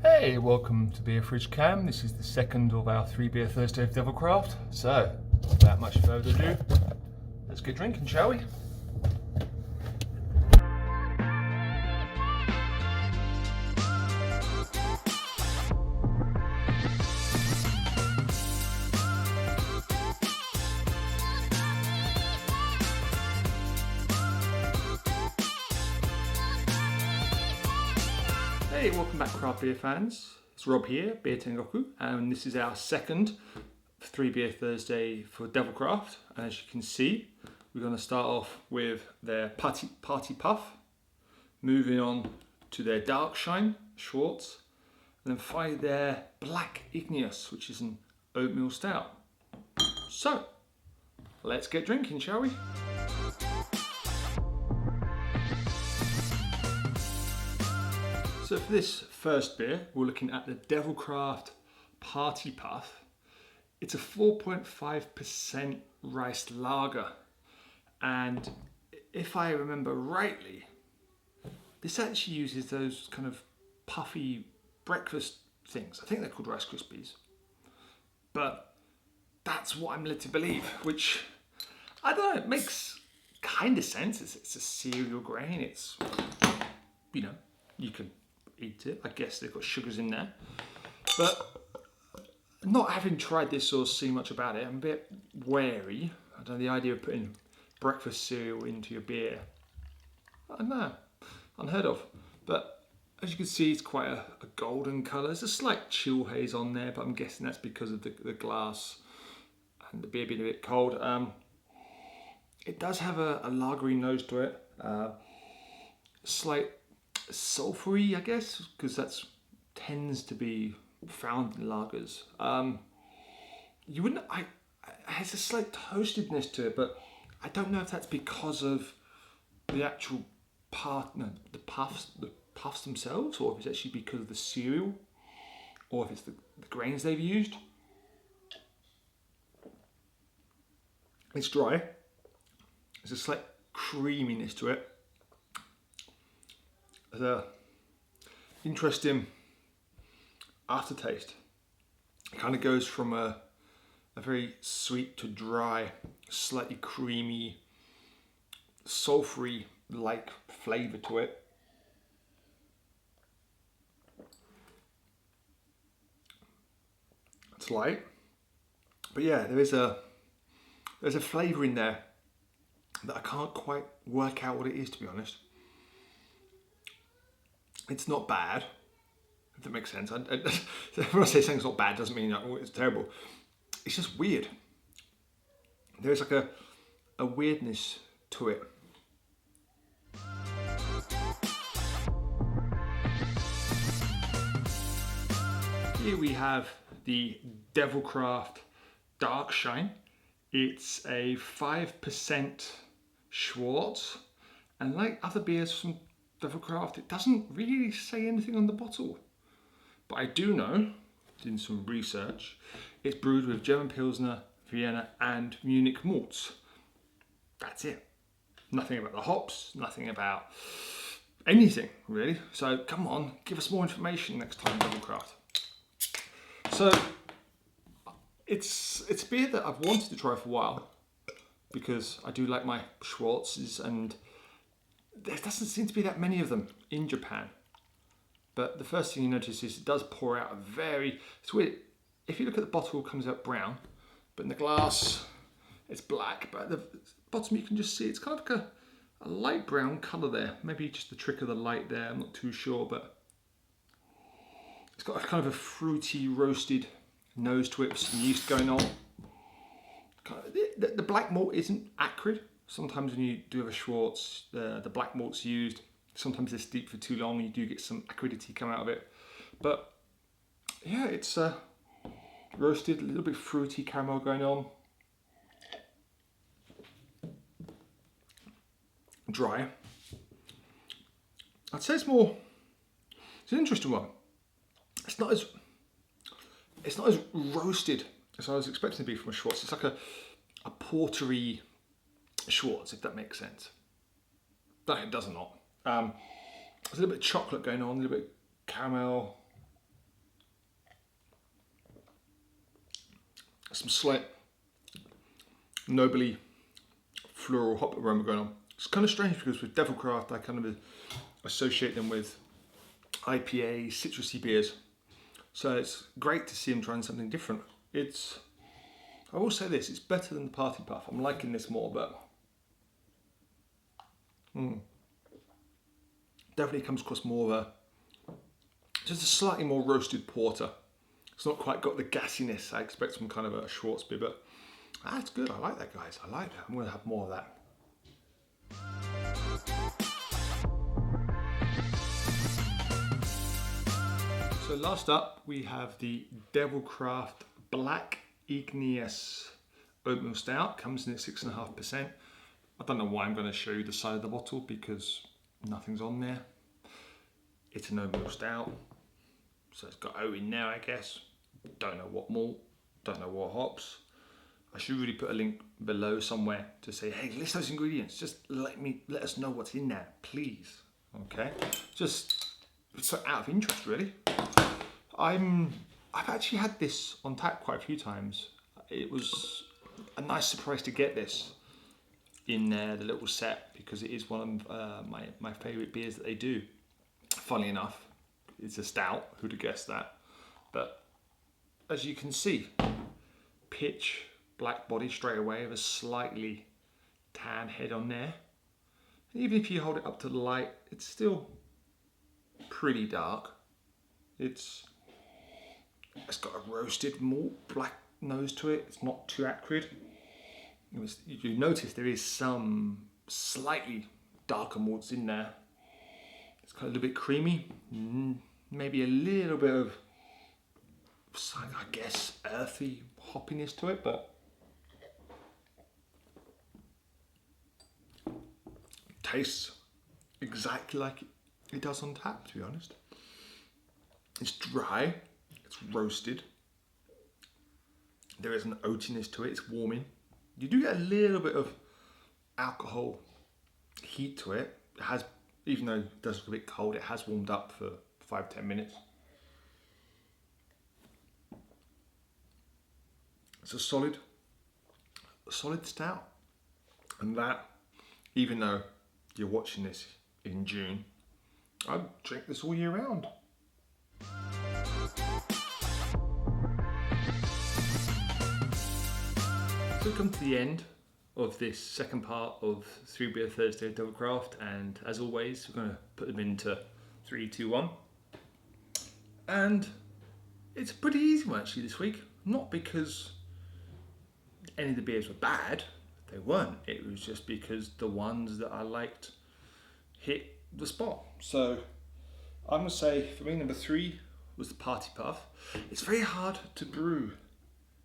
Hey, welcome to Beer Fridge Cam. This is the second of our 3 Beer Thursday of Devilcraft. So, without much further ado, let's get drinking, shall we? Hey, welcome back craft beer fans. It's Rob here, BeerTengoku, and this is our second 3 Beer Thursday for Devilcraft. And as you can see, we're going to start off with their Party Puff, moving on to their Dark Shine, Schwartz, and then finally their Black Igneous, which is an oatmeal stout. So, let's get drinking, shall we? So for this first beer, we're looking at the Devilcraft Party Puff. It's a 4.5% rice lager. And if I remember rightly, this actually uses those kind of puffy breakfast things. I think they're called Rice Krispies. But that's what I'm led to believe, which, I don't know, it makes kind of sense. It's a cereal grain. It's, you know, you can eat it. I guess they've got sugars in there. But not having tried this or seen much about it, I'm a bit wary. I don't know, the idea of putting breakfast cereal into your beer, I don't know, unheard of. But as you can see, it's quite a golden colour. There's a slight chill haze on there, but I'm guessing that's because of the glass and the beer being a bit cold. It does have a lagery nose to it. Slight sulphury, I guess, because that's tends to be found in lagers. You wouldn't. It has a slight toastedness to it, but I don't know if that's because of the actual the puffs themselves, or if it's actually because of the cereal, or if it's the grains they've used. It's dry. There's a slight creaminess to it. There's a interesting aftertaste. It kind of goes from a very sweet to dry, slightly creamy, sulphury-like flavour to it. It's light, but yeah, there's a flavour in there that I can't quite work out what it is, to be honest. It's not bad, if that makes sense. When I say something's not bad, doesn't mean it's terrible. It's just weird. There's like a weirdness to it. Here we have the Devilcraft Dark Shine. It's a 5% Schwartz, and like other beers from Devilcraft, it doesn't really say anything on the bottle. But I do know, doing some research, it's brewed with German Pilsner, Vienna and Munich malts. That's it. Nothing about the hops, nothing about anything really. So come on, give us more information next time, Devilcraft. So it's a beer that I've wanted to try for a while, because I do like my Schwartzes, and there doesn't seem to be that many of them in Japan. But the first thing you notice is it does pour out it's weird. If you look at the bottle, it comes out brown, but in the glass, it's black. But at the bottom, you can just see it's kind of like a light brown colour there. Maybe just the trick of the light there, I'm not too sure, but it's got a kind of a fruity, roasted nose to it with some yeast going on. The black malt isn't acrid. Sometimes when you do have a Schwartz, the black malt's used. Sometimes it's steeped for too long, you do get some acridity come out of it. But yeah, it's roasted, a little bit fruity caramel going on. Dry. I'd say it's an interesting one. It's not as roasted as I was expecting to be from a Schwartz. It's like a portery Schwartz, if that makes sense. No, it does not. There's a little bit of chocolate going on, a little bit of caramel, some slight nobly floral hop aroma going on. It's kind of strange because with Devilcraft I kind of associate them with IPA, citrusy beers. So it's great to see them trying something different. I will say this, it's better than the Party Puff. I'm liking this more, but definitely comes across more of just a slightly more roasted porter. It's not quite got the gassiness I expect from kind of a Schwartz beer, but that's good. I like that, guys. I like that. I'm going to have more of that. So last up, we have the Devilcraft Black Igneous Oatmeal Stout. Comes in at 6.5%. I don't know why I'm going to show you the side of the bottle because nothing's on there. It's an oatmeal stout, so it's got oat in there, I guess. Don't know what malt, don't know what hops. I should really put a link below somewhere to say, hey, list those ingredients. Just let us know what's in there, please. Okay, just so out of interest, really. I've actually had this on tap quite a few times. It was a nice surprise to get this in the little set because it is one of my favourite beers that they do. Funnily enough, it's a stout. Who'd have guessed that? But as you can see, pitch black body straight away with a slightly tan head on there. And even if you hold it up to the light, it's still pretty dark. It's got a roasted malt black nose to it. It's not too acrid. You notice there is some slightly darker malts in there. It's kind of a little bit creamy, maybe a little bit of, I guess, earthy hoppiness to it, but tastes exactly like it does on tap, to be honest. It's dry, it's roasted. There is an oatiness to it, it's warming. You do get a little bit of alcohol heat to it. It has, even though it does look a bit cold, it has warmed up for 5-10 minutes. It's a solid stout. And that, even though you're watching this in June, I'd drink this all year round. So we've come to the end of this second part of 3 Beer Thursday at Devilcraft, and as always we're going to put them into 3, 2, 1. And it's a pretty easy one actually this week, not because any of the beers were bad, they weren't. It was just because the ones that I liked hit the spot. So I'm going to say for me number 3 was the Party Puff. It's very hard to brew,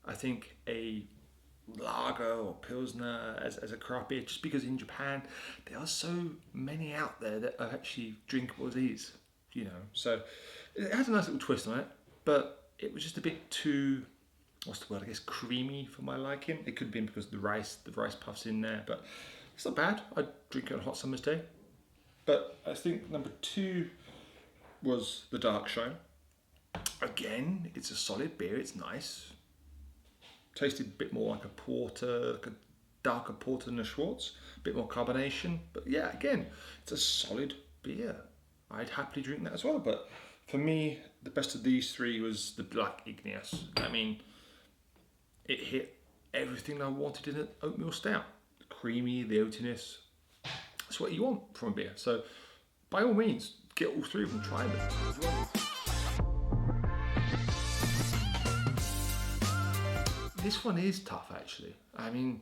I think, a lager or pilsner as a craft beer, just because in Japan there are so many out there that are actually drinkable as these, you know. So it has a nice little twist on it, but it was just a bit too, what's the word, I guess, creamy for my liking. It could have been because the rice puff's in there, but it's not bad. I'd drink it on a hot summer's day. But I think number 2 was the Dark Shine. Again, it's a solid beer, it's nice. Tasted a bit more like a porter, like a darker porter than a Schwartz. A bit more carbonation. But yeah, again, it's a solid beer. I'd happily drink that as well. But for me, the best of these 3 was the Black Igneous. I mean, it hit everything I wanted in an oatmeal stout. The creamy, the oatiness. That's what you want from a beer. So by all means, get all 3 of them, try them as well. This one is tough actually. I mean,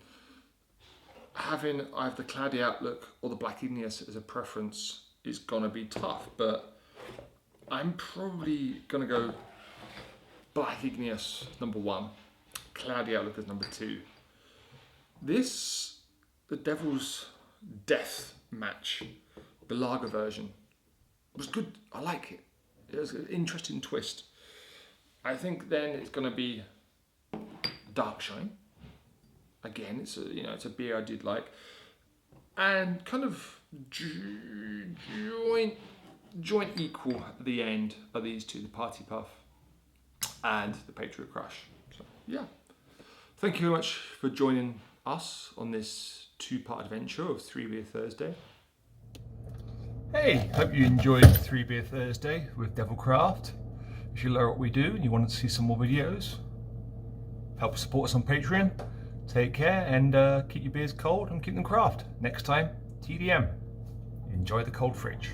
having either the Cloudy Outlook or the Black Igneous as a preference is gonna be tough, but I'm probably gonna go Black Igneous number 1, Cloudy Outlook as number 2. This, the Devil's Death Match, the lager version, was good. I like it. It was an interesting twist. I think then it's gonna be Dark Shine. Again, it's a beer I did like, and kind of joint equal at the end are these 2, the Party Puff and the Patriot Crush. So yeah, Thank you very much for joining us on this two-part adventure of 3 Beer Thursday. Hey, hope you enjoyed 3 Beer Thursday with Devilcraft. If you like what we do and you want to see some more videos, help support us on Patreon. Take care and keep your beers cold and keep them craft. Next time, TDM. Enjoy the cold fridge.